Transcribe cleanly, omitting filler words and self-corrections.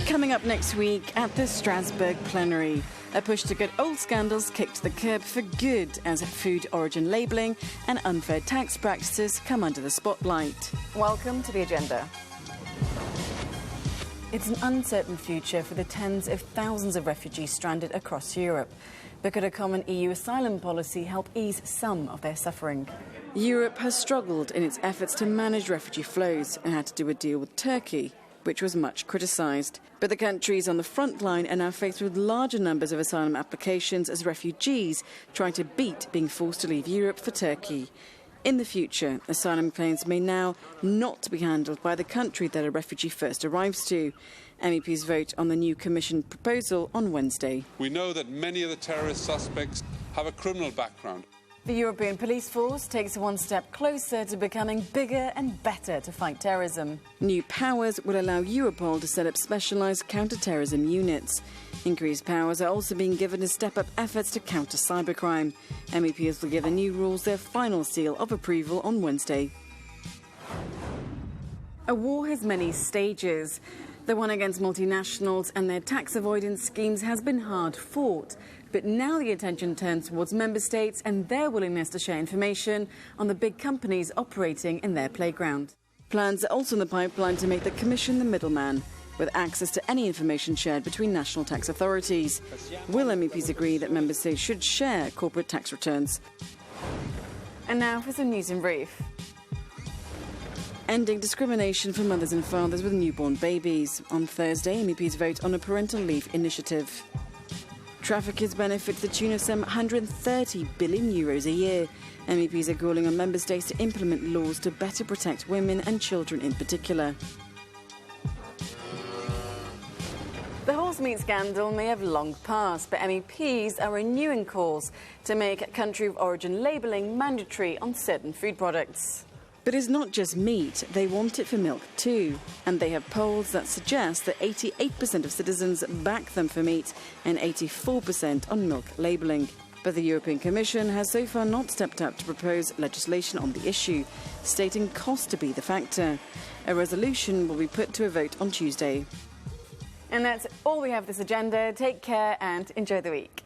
Coming up next week at the Strasbourg plenary, a push to get old scandals kicked to the curb for good as food origin labelling and unfair tax practices come under the spotlight. Welcome to the agenda. It's an uncertain future for the tens of thousands of refugees stranded across Europe. But could a common EU asylum policy help ease some of their suffering? Europe has struggled in its efforts to manage refugee flows and had to do a deal with Turkey, which was much criticised. But the countries on the front line are now faced with larger numbers of asylum applications as refugees try to beat being forced to leave Europe for Turkey. In the future, asylum claims may now not be handled by the country that a refugee first arrives to. MEPs vote on the new Commission proposal on Wednesday. We know that many of the terrorist suspects have a criminal background. The European police force takes one step closer to becoming bigger and better to fight terrorism. New powers will allow Europol to set up specialised counter-terrorism units. Increased powers are also being given to step up efforts to counter cybercrime. MEPs will give the new rules their final seal of approval on Wednesday. A war has many stages. The one against multinationals and their tax avoidance schemes has been hard fought. But now the attention turns towards member states and their willingness to share information on the big companies operating in their playground. Plans are also in the pipeline to make the Commission the middleman, with access to any information shared between national tax authorities. Will MEPs agree that member states should share corporate tax returns? And now for some news in brief. Ending discrimination for mothers and fathers with newborn babies. On Thursday, MEPs vote on a parental leave initiative. Traffickers benefit to the tune of some €130 billion a year. MEPs are calling on member states to implement laws to better protect women and children in particular. The horse meat scandal may have long passed, but MEPs are renewing calls to make country of origin labelling mandatory on certain food products. But it's not just meat, they want it for milk too. And they have polls that suggest that 88% of citizens back them for meat and 84% on milk labelling. But the European Commission has so far not stepped up to propose legislation on the issue, stating cost to be the factor. A resolution will be put to a vote on Tuesday. And that's all we have this agenda. Take care and enjoy the week.